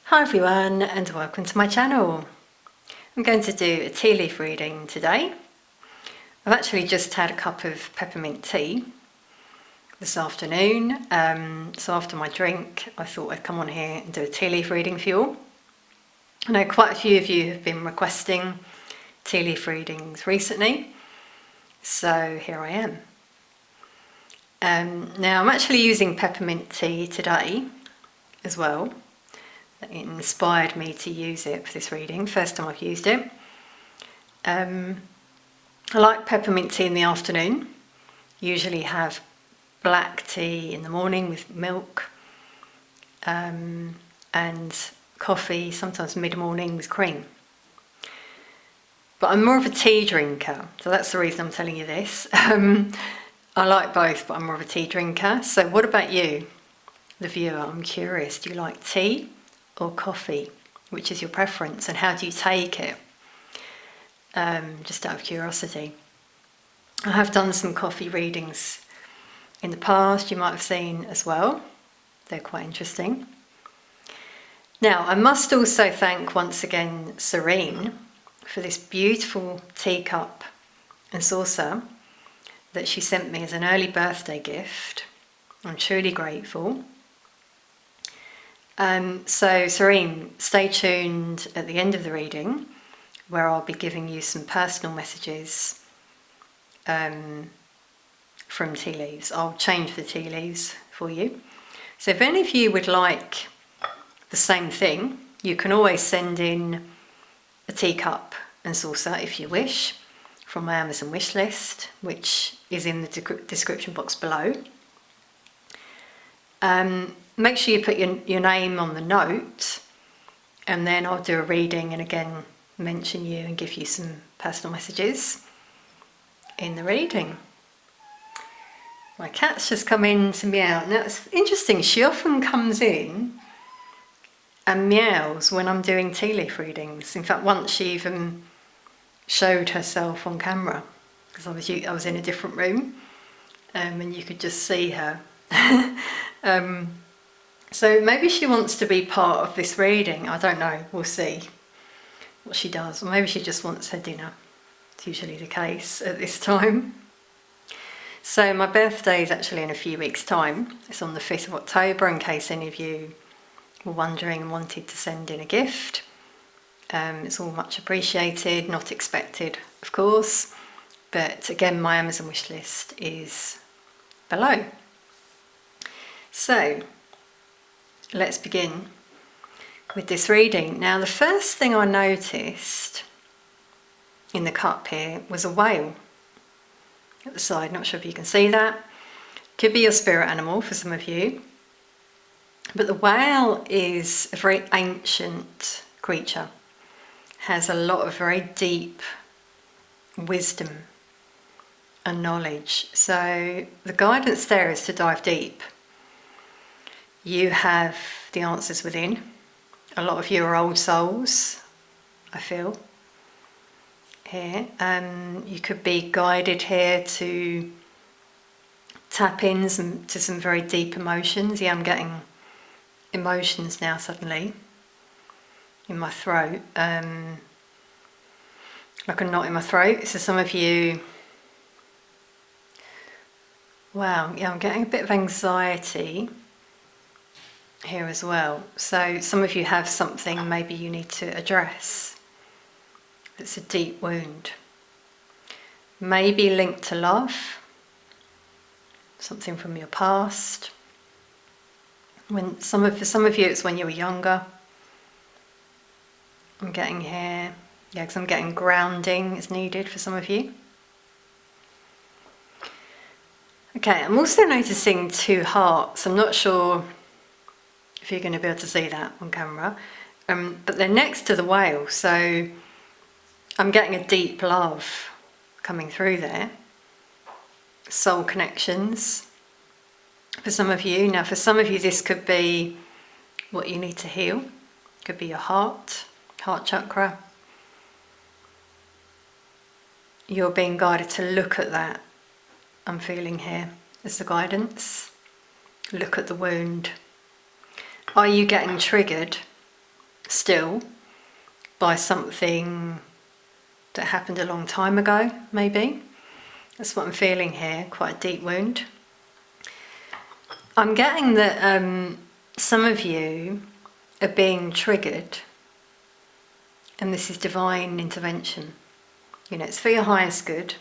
Hi everyone and welcome to my channel. I'm going to do a tea leaf reading today. I've actually just had a cup of peppermint tea this afternoon, so after my drink I thought I'd come on here and do a tea leaf reading for you all. I know quite a few of you have been requesting tea leaf readings recently, so here I am. Now I'm actually using peppermint tea today as well. It inspired me to use it for this reading, first time I've used it. I like peppermint tea in the afternoon, usually have black tea in the morning with milk, and coffee, sometimes mid-morning with cream. But I'm more of a tea drinker, so that's the reason I'm telling you this. I like both, but I'm more of a tea drinker. So what about you, the viewer? I'm curious, do you like tea or coffee? Which is your preference, and how do you take it? Just out of curiosity. I have done some coffee readings in the past, you might have seen as well. They're quite interesting. Now, I must also thank once again Serene for this beautiful teacup and saucer that she sent me as an early birthday gift. I'm truly grateful. So Serene, stay tuned at the end of the reading where I'll be giving you some personal messages from tea leaves. I'll change the tea leaves for you. So if any of you would like the same thing, you can always send in a teacup and saucer if you wish from my Amazon wish list, which is in the description box below. Make sure you put your name on the note, and then I'll do a reading and again mention you and give you some personal messages in the reading. My cat's just come in to meow. Now it's interesting, she often comes in and meows when I'm doing tea leaf readings. In fact, once she even showed herself on camera, because I was in a different room, and you could just see her. So maybe she wants to be part of this reading. I don't know, we'll see what she does. Or maybe she just wants her dinner. It's usually the case at this time. So my birthday is actually in a few weeks' time. It's on the 5th of October, in case any of you were wondering and wanted to send in a gift. It's all much appreciated, not expected, of course. But again, my Amazon wish list is below. So let's begin with this reading. Now, the first thing I noticed in the cup here was a whale at the side. Not sure if you can see that. Could be your spirit animal for some of you. But the whale is a very ancient creature. Has a lot of very deep wisdom and knowledge. So the guidance there is to dive deep. You have the answers within. A lot of you are old souls, I feel, here. You could be guided here to tap in to some very deep emotions. Yeah, I'm getting emotions now suddenly in my throat, like a knot in my throat. So some of you, wow, yeah, I'm getting a bit of anxiety here as well. So some of you have something maybe you need to address. It's a deep wound, maybe linked to love, something from your past. For some of you it's when you were younger. I'm getting here, yeah, because I'm getting grounding is needed for some of you. Okay, I'm also noticing 2 hearts. I'm not sure if you're going to be able to see that on camera, but they're next to the whale, so I'm getting a deep love coming through there. Soul connections for some of you. Now for some of you this could be what you need to heal. Could be your heart chakra. You're being guided to look at that. I'm feeling here as the guidance. Look at the wound. Are you getting triggered still by something that happened a long time ago, maybe. That's what I'm feeling here, quite a deep wound. I'm getting that some of you are being triggered, and this is divine intervention. It's for your highest good.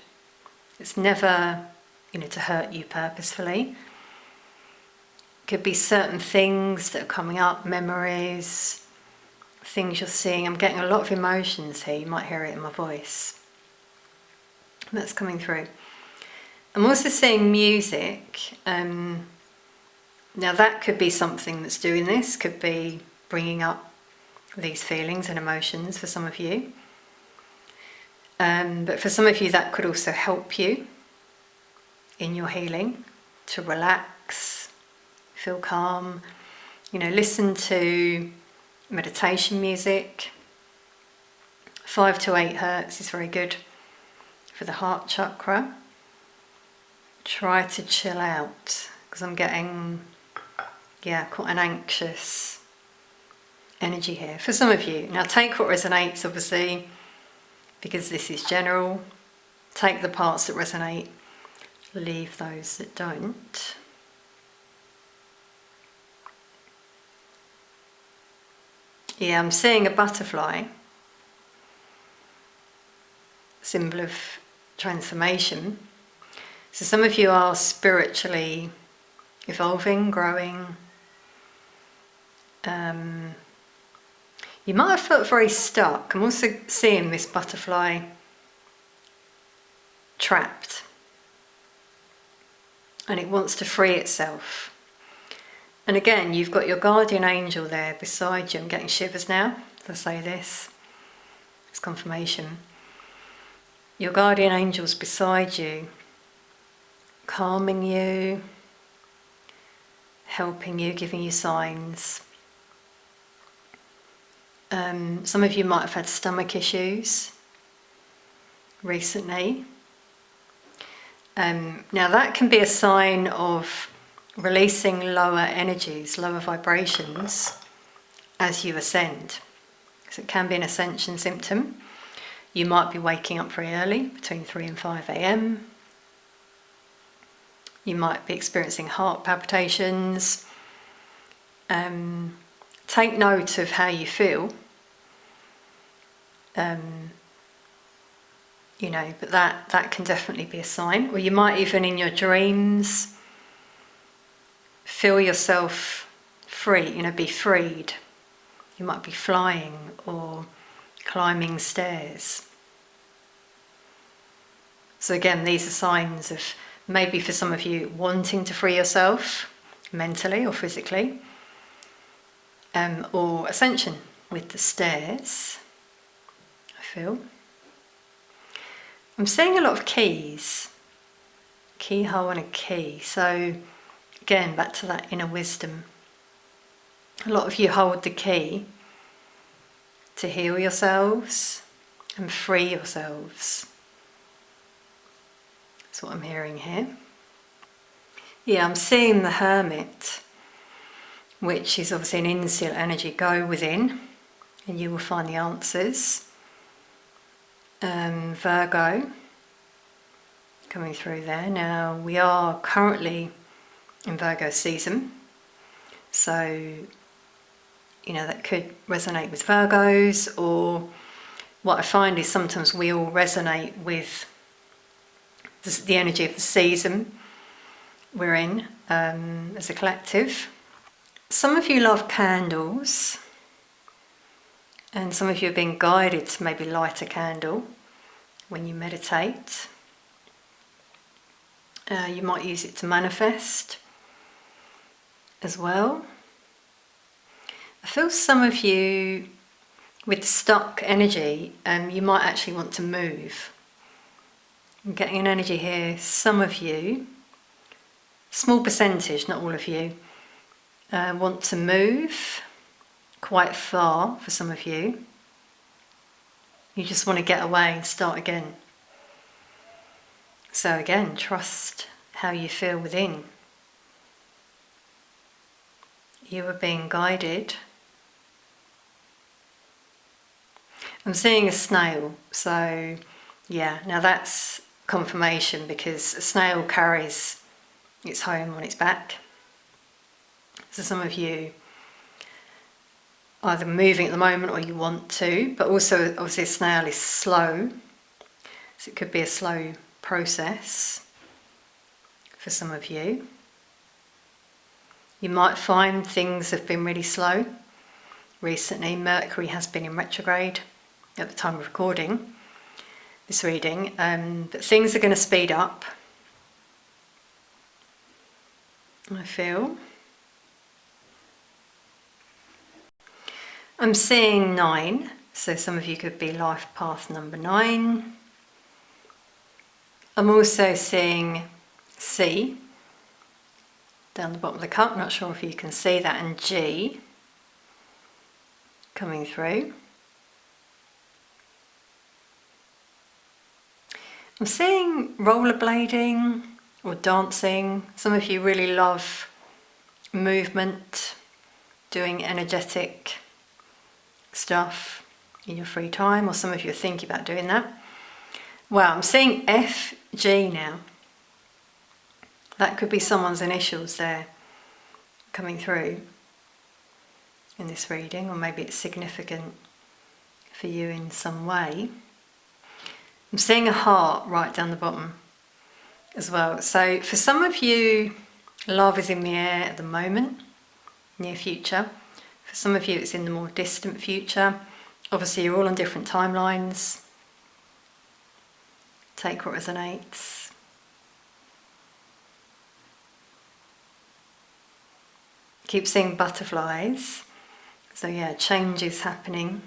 It's never, to hurt you purposefully. Could be certain things that are coming up, memories, things you're seeing. I'm getting a lot of emotions here. You might hear it in my voice. That's coming through. I'm also seeing music. Now that could be something that's doing this, could be bringing up these feelings and emotions for some of you. But for some of you that could also help you in your healing, to relax, feel calm. Listen to meditation music. 5 to 8 hertz is very good for the heart chakra. Try to chill out, because I'm getting, quite an anxious energy here for some of you. Now take what resonates, obviously, because this is general. Take the parts that resonate, leave those that don't. Yeah, I'm seeing a butterfly, symbol of transformation. So some of you are spiritually evolving, growing. You might have felt very stuck. I'm also seeing this butterfly trapped, and it wants to free itself. And again, you've got your guardian angel there beside you. I'm getting shivers now as I say this. It's confirmation. Your guardian angel's beside you, calming you, helping you, giving you signs. Some of you might have had stomach issues recently. Now that can be a sign of releasing lower energies, lower vibrations as you ascend. So it can be an ascension symptom. You might be waking up very early, between 3 and 5 a.m. You might be experiencing heart palpitations. Take note of how you feel. But that can definitely be a sign. Or you might even in your dreams feel yourself free, be freed. You might be flying or climbing stairs. So again, these are signs of maybe for some of you wanting to free yourself mentally or physically, or ascension with the stairs, I feel. I'm seeing a lot of keys, keyhole and a key. So again, back to that inner wisdom. A lot of you hold the key to heal yourselves and free yourselves. That's what I'm hearing here. Yeah, I'm seeing the Hermit, which is obviously an insular energy. Go within and you will find the answers. Virgo, coming through there. Now, we are currently in Virgo season, so that could resonate with Virgos, or what I find is sometimes we all resonate with the energy of the season we're in as a collective. Some of you love candles, and some of you are being guided to maybe light a candle when you meditate. You might use it to manifest as well. I feel some of you with stuck energy, you might actually want to move. I'm getting an energy here, some of you, small percentage, not all of you, want to move quite far for some of you. You just want to get away and start again. So again, trust how you feel within. You are being guided I'm seeing a snail, so yeah, now that's confirmation, because a snail carries its home on its back. So some of you either moving at the moment or you want to, but also obviously a snail is slow, so it could be a slow process for some of you. You might find things have been really slow recently. Mercury has been in retrograde at the time of recording this reading, but things are going to speed up, I feel. I'm seeing 9, so some of you could be life path number 9. I'm also seeing C down the bottom of the cup, not sure if you can see that, and G coming through. I'm seeing rollerblading or dancing. Some of you really love movement, doing energetic stuff in your free time, or some of you are thinking about doing that. Well, I'm seeing FG now. That could be someone's initials there coming through in this reading, or maybe it's significant for you in some way. I'm seeing a heart right down the bottom as well. So for some of you, love is in the air at the moment, near future. For some of you, it's in the more distant future. Obviously, you're all on different timelines. Take what resonates. Keep seeing butterflies. So yeah, changes happening.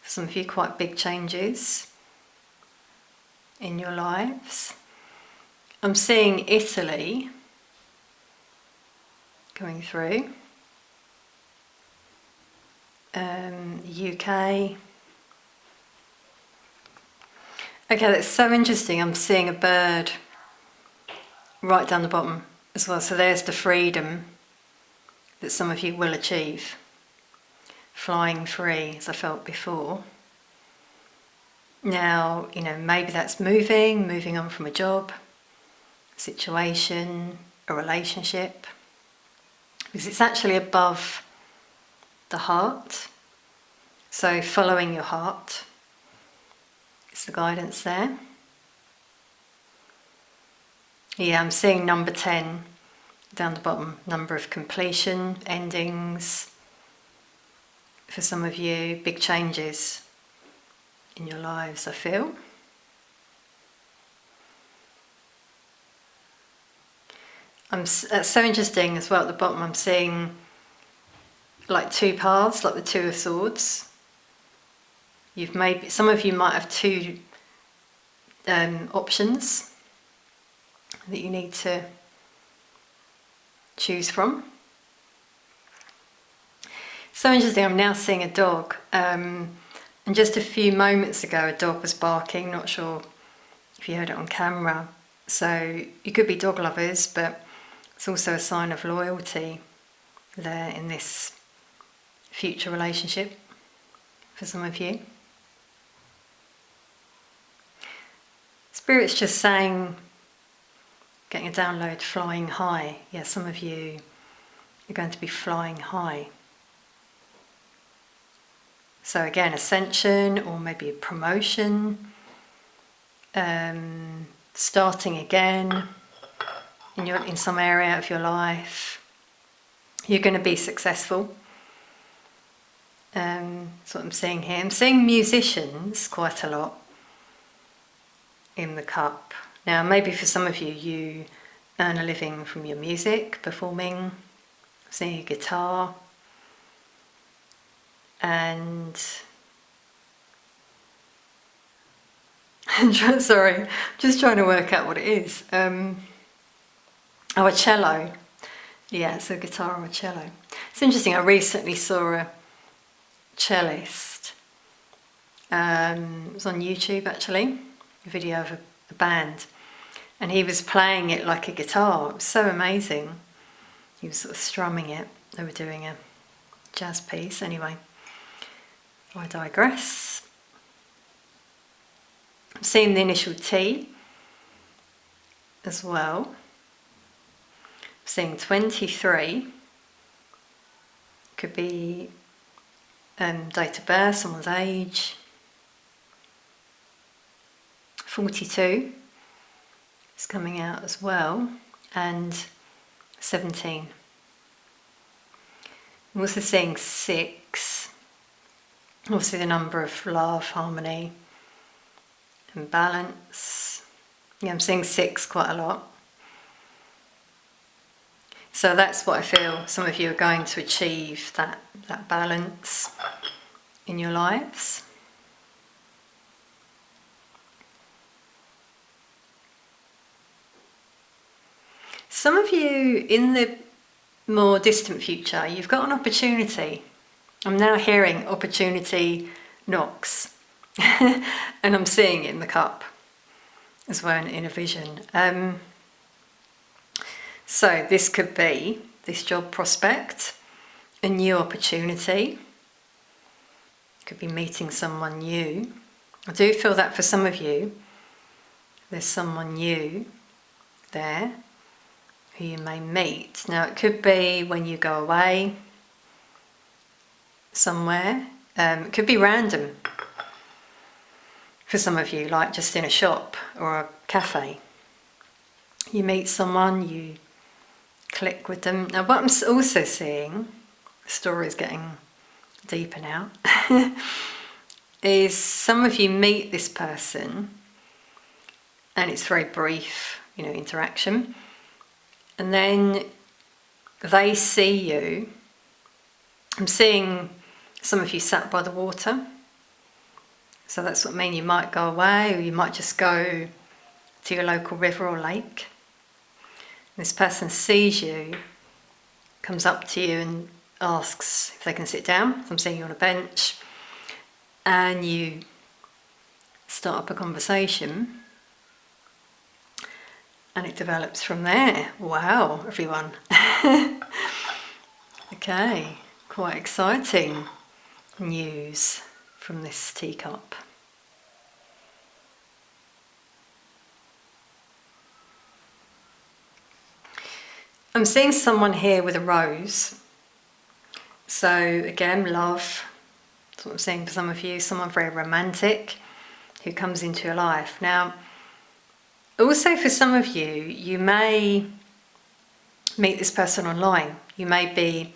For some of you, quite big changes in your lives. I'm seeing Italy coming through. UK. Okay, that's so interesting. I'm seeing a bird right down the bottom as well. So there's the freedom that some of you will achieve. Flying free, as I felt before. Now, you know, maybe that's moving on from a job, a situation, a relationship, because it's actually above the heart. So following your heart is the guidance there. Yeah, I'm seeing number 10 down the bottom, number of completion, endings. For some of you, big changes in your lives, I feel. That's so interesting as well. At the bottom, I'm seeing like 2 paths, like the 2 of Swords. Some of you might have 2 options that you need to choose from. So interesting. I'm now seeing a dog. And just a few moments ago, a dog was barking. Not sure if you heard it on camera. So you could be dog lovers, but it's also a sign of loyalty there in this future relationship for some of you. Spirit's just saying, getting a download, flying high. Yeah, some of you are going to be flying high. So again, ascension, or maybe a promotion, starting again in some area of your life. You're going to be successful. That's what I'm seeing here. I'm seeing musicians quite a lot in the cup. Now, maybe for some of you, you earn a living from your music, performing, I'm seeing a guitar. And sorry, just trying to work out what it is. A cello. Yeah, it's a guitar or a cello. It's interesting. I recently saw a cellist. It was on YouTube actually, a video of a band, and he was playing it like a guitar. It was so amazing. He was sort of strumming it. They were doing a jazz piece anyway. I digress. I'm seeing the initial T as well. I'm seeing 23. Could be date of birth, someone's age. 42 is coming out as well, and 17. I'm also seeing 6, obviously the number of love, harmony and balance. Yeah, I'm seeing 6 quite a lot. So that's what I feel some of you are going to achieve, that balance in your lives. Some of you in the more distant future, you've got an opportunity. I'm now hearing opportunity knocks and I'm seeing it in the cup as well in a vision. So this could be this job prospect, a new opportunity. Could be meeting someone new. I do feel that for some of you, there's someone new there who you may meet. Now it could be when you go away somewhere. It could be random for some of you, like just in a shop or a cafe. You meet someone, you click with them. Now what I'm also seeing, the story is getting deeper now, is some of you meet this person and it's very brief, interaction, and then they see you. I'm seeing some of you sat by the water, so that's what I mean. You might go away, or you might just go to your local river or lake. This person sees you, comes up to you and asks if they can sit down. I'm seeing you on a bench, and you start up a conversation, and it develops from there. Wow, everyone. Okay, quite exciting news from this teacup. I'm seeing someone here with a rose. So again, love. That's what I'm seeing for some of you. Someone very romantic who comes into your life. Now, also for some of you, you may meet this person online. You may be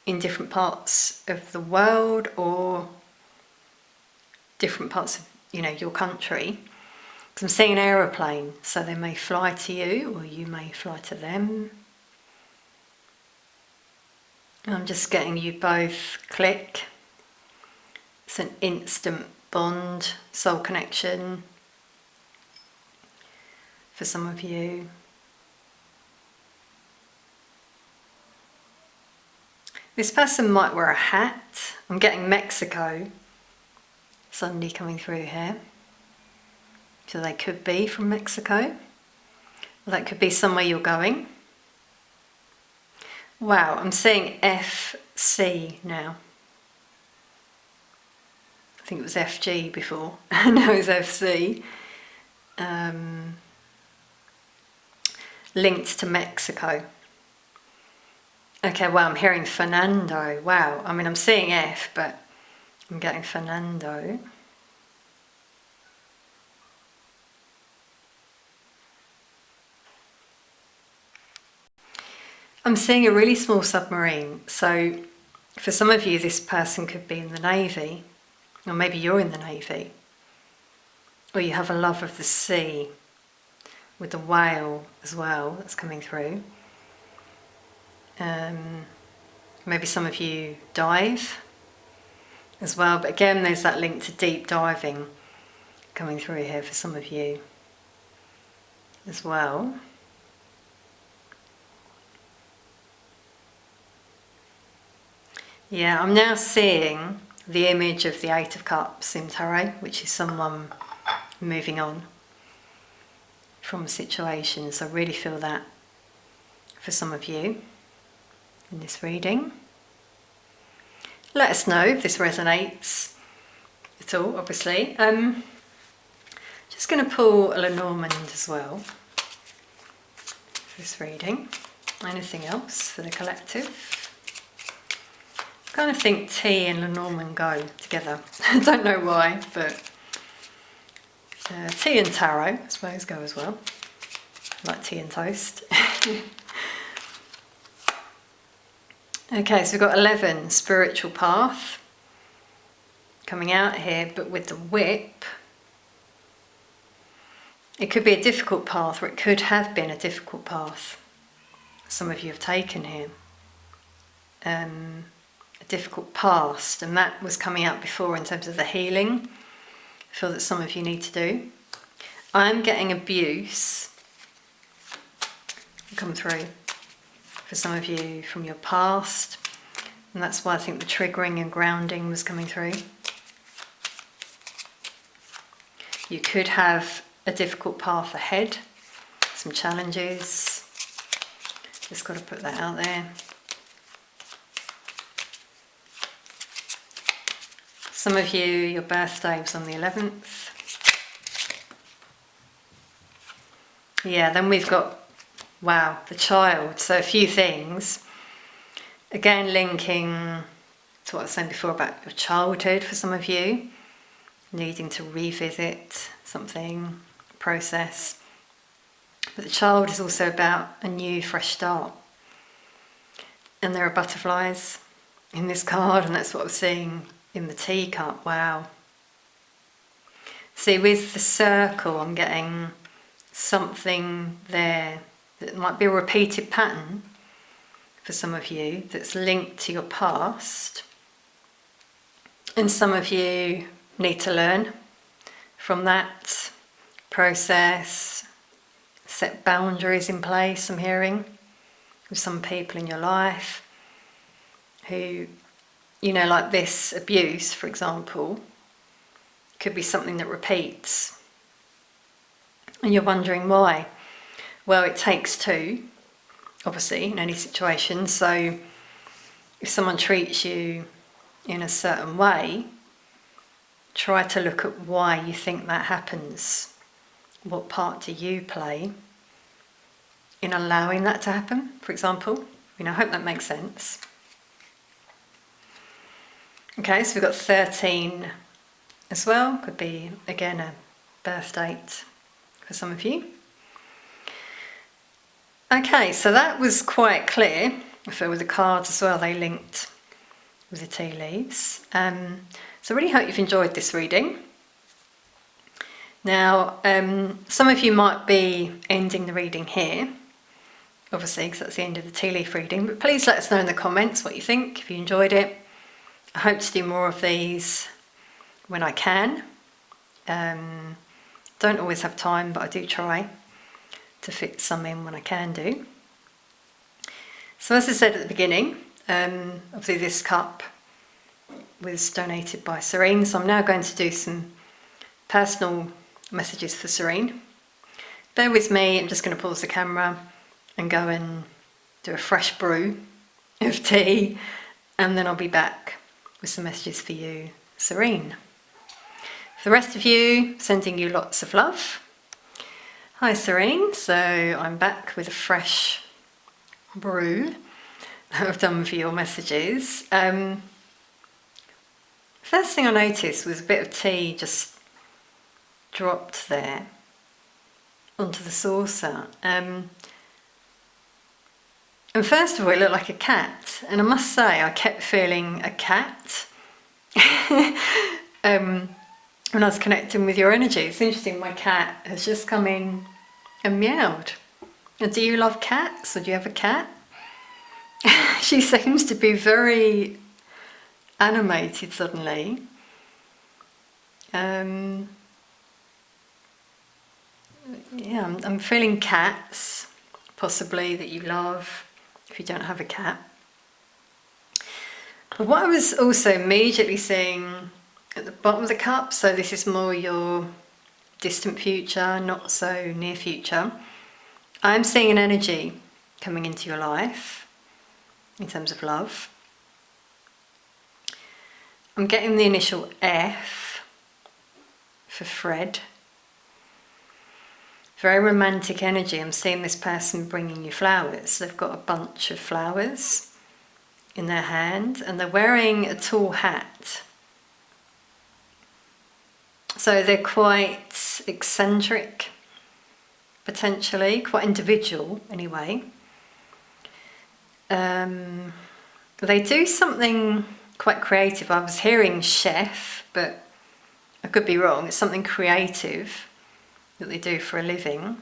in different parts of the world or different parts of, your country. Because I'm seeing an aeroplane, so they may fly to you or you may fly to them. I'm just getting you both click. It's an instant bond, soul connection for some of you. This person might wear a hat. I'm getting Mexico suddenly coming through here. So they could be from Mexico. Or that could be somewhere you're going. Wow, I'm seeing FC now. I think it was FG before. Now it's FC. Linked to Mexico. Okay, well, I'm hearing Fernando. Wow, I mean, I'm seeing F, but I'm getting Fernando. I'm seeing a really small submarine. So for some of you, this person could be in the Navy, or maybe you're in the Navy, or you have a love of the sea with the whale as well that's coming through. Maybe some of you dive as well, but again, there's that link to deep diving coming through here for some of you as well. Yeah, I'm now seeing the image of the Eight of Cups in Tarot, which is someone moving on from a situation. So I really feel that for some of you in this reading. Let us know if this resonates at all, obviously. Just going to pull a Lenormand as well for this reading. Anything else for the collective? I kind of think tea and Lenormand go together. I don't know why, but tea and tarot, I suppose, go as well. Like tea and toast. Okay, so we've got 11, spiritual path, coming out here, but with the whip. It could be a difficult path, or it could have been a difficult path some of you have taken here. A difficult past, and that was coming out before in terms of the healing I feel that some of you need to do. I'm getting abuse come through for some of you from your past, and that's why I think the triggering and grounding was coming through. You could have a difficult path ahead, some challenges. Just got to put that out there. Some of you, your birthday was on the 11th. Yeah, then we've got, wow, the child. So a few things. Again, linking to what I was saying before about your childhood for some of you. Needing to revisit something, process. But the child is also about a new, fresh start. And there are butterflies in this card, and that's what I was seeing in the teacup. Wow. See, with the circle, I'm getting something there that might be a repeated pattern for some of you that's linked to your past. And some of you need to learn from that process, set boundaries in place, I'm hearing, with some people in your life who, you know, like this abuse, for example, could be something that repeats. And you're wondering why. Well, it takes two, obviously, in any situation. So if someone treats you in a certain way, try to look at why you think that happens. What part do you play in allowing that to happen, for example? You know, I hope that makes sense. Okay, so we've got 13 as well. Could be, again, a birth date for some of you. Okay, so that was quite clear. I feel with the cards as well, they linked with the tea leaves. So I really hope you've enjoyed this reading. Now, some of you might be ending the reading here, obviously, because that's the end of the tea leaf reading. But please let us know in the comments what you think, if you enjoyed it. I hope to do more of these when I can. Don't always have time, but I do try to fit some in when I can do. So as I said at the beginning, obviously this cup was donated by Serene, so I'm now going to do some personal messages for Serene. Bear with me, I'm just going to pause the camera and go and do a fresh brew of tea, and then I'll be back with some messages for you, Serene. For the rest of you, sending you lots of love. Hi Serene, so I'm back with a fresh brew that I've done for your messages. First thing I noticed was a bit of tea just dropped there onto the saucer. And first of all, it looked like a cat, and I must say I kept feeling a cat when I was connecting with your energy. It's interesting, my cat has just come in and meowed. And do you love cats, or do you have a cat? She seems to be very animated suddenly. Yeah, I'm feeling cats, possibly, that you love if you don't have a cat. But what I was also immediately seeing at the bottom of the cup, so this is more your distant future, not so near future, I'm seeing an energy coming into your life in terms of love. I'm getting the initial F for Fred. Very romantic energy. I'm seeing this person bringing you flowers. They've got a bunch of flowers in their hand and they're wearing a tall hat. So they're quite eccentric, potentially, quite individual anyway. They do something quite creative. I was hearing chef, but I could be wrong. It's something creative that they do for a living.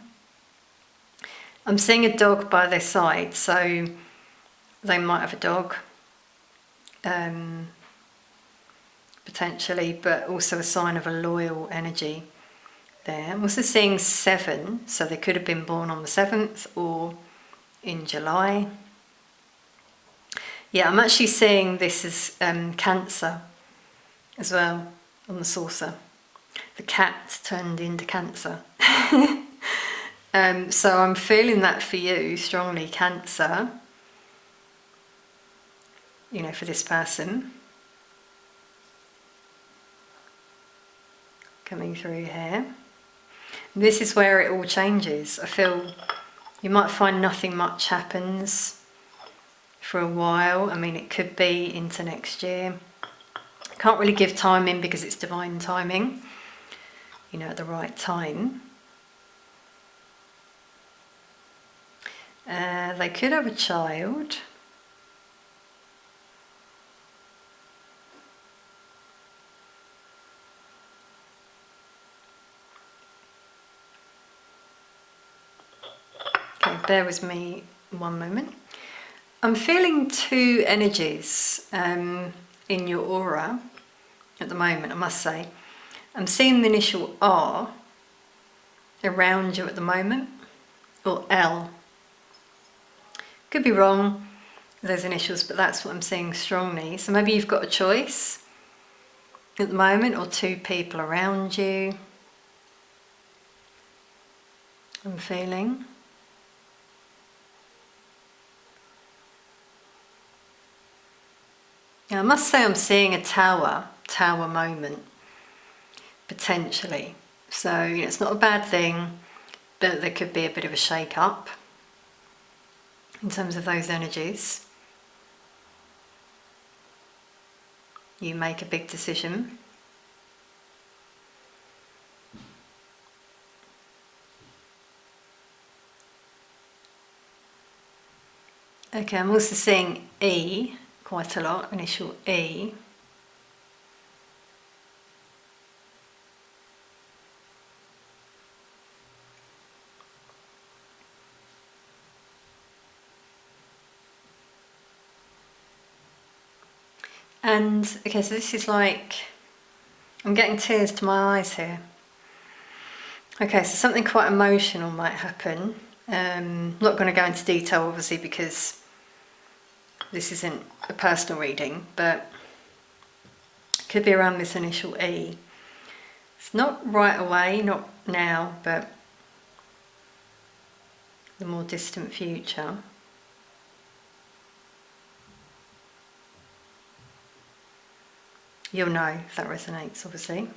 I'm seeing a dog by their side, so they might have a dog, potentially, but also a sign of a loyal energy there. I'm also seeing 7, so they could have been born on the 7th or in July. Yeah, I'm actually seeing this as Cancer as well on the saucer. The cat turned into Cancer. So I'm feeling that for you strongly, Cancer, you know, for this person. Coming through here. This is where it all changes. I feel you might find nothing much happens for a while. I mean, it could be into next year. Can't really give timing because it's divine timing, you know, at the right time. They could have a child. Okay, bear with me one moment. I'm feeling 2 energies in your aura at the moment, I must say. I'm seeing the initial R around you at the moment, or L. Could be wrong, those initials, but that's what I'm seeing strongly. So maybe you've got a choice at the moment, or 2 people around you. I'm feeling. Now, I must say I'm seeing a tower moment, potentially. So, you know, it's not a bad thing, but there could be a bit of a shake-up in terms of those energies. You make a big decision. Okay, I'm also seeing E quite a lot, initial E. And, okay, so this is like, I'm getting tears to my eyes here. Okay, so something quite emotional might happen. I'm not going to go into detail, obviously, because this isn't a personal reading, but it could be around this initial E. It's not right away, not now, but the more distant future. You'll know if that resonates, obviously.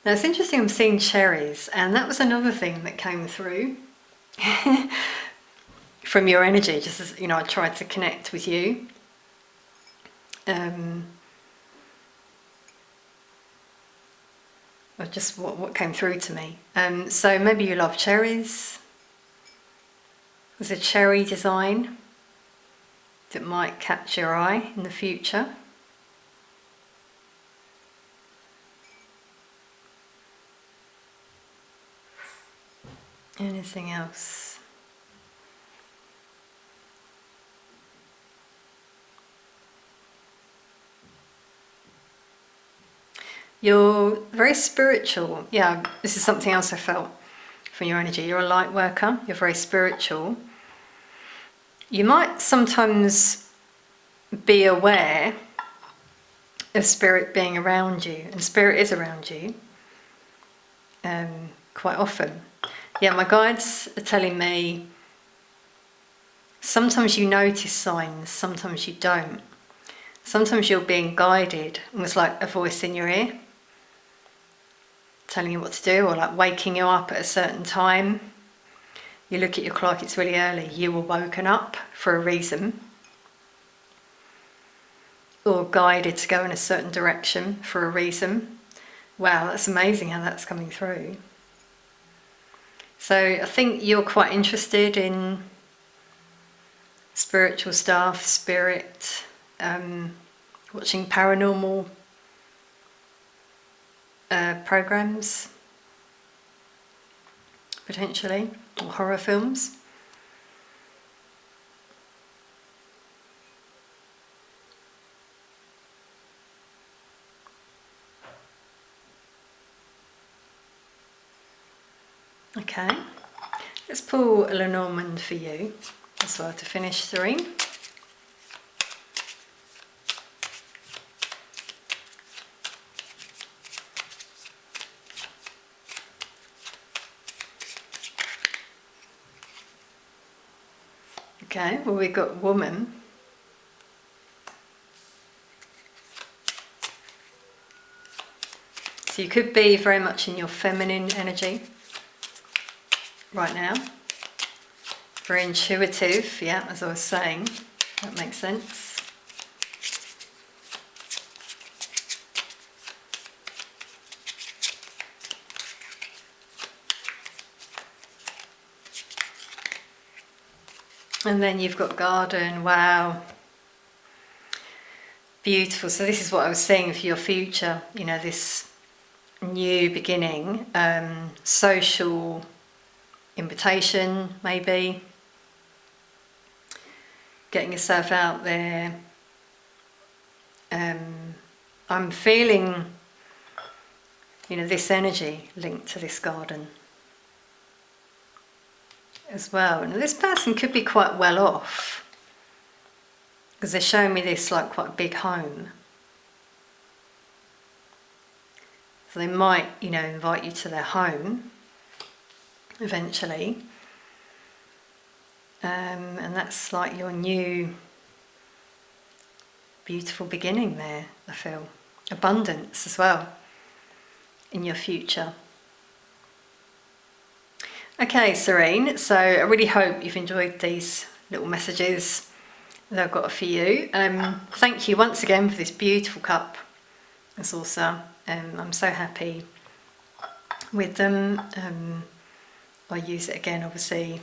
Now it's interesting, I'm seeing cherries, and that was another thing that came through from your energy, just as, you know, I tried to connect with you. Or just what came through to me. So maybe you love cherries. There's a cherry design that might catch your eye in the future. Anything else? You're very spiritual. Yeah, this is something else I felt from your energy. You're a light worker, you're very spiritual. You might sometimes be aware of spirit being around you, and spirit is around you quite often. Yeah, my guides are telling me sometimes you notice signs, sometimes you don't. Sometimes you're being guided, almost like a voice in your ear. telling you what to do, or like waking you up at a certain time. You look at your clock, it's really early. You were woken up for a reason. Or guided to go in a certain direction for a reason. Wow, that's amazing how that's coming through. So I think you're quite interested in spiritual stuff, spirit, watching paranormal programs, potentially, or horror films. Okay, let's pull a Lenormand for you as well to finish, Serene. Okay, well, we've got woman. So you could be very much in your feminine energy right now. Very intuitive, yeah, as I was saying. That makes sense. And then you've got garden, wow. Beautiful. So this is what I was saying for your future, you know, this new beginning, social invitation maybe, getting yourself out there. I'm feeling, you know, this energy linked to this garden as well. And this person could be quite well off, because they're showing me this like quite a big home. So they might, you know, invite you to their home eventually. And that's like your new beautiful beginning there, I feel. Abundance as well in your future. Okay, Serene, so I really hope you've enjoyed these little messages that I've got for you. Thank you once again for this beautiful cup and saucer. I'm so happy with them. I'll use it again, obviously,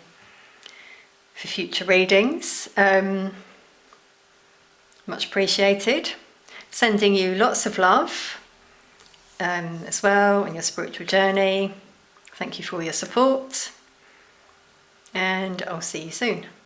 for future readings. Much appreciated. Sending you lots of love as well on your spiritual journey. Thank you for all your support, and I'll see you soon.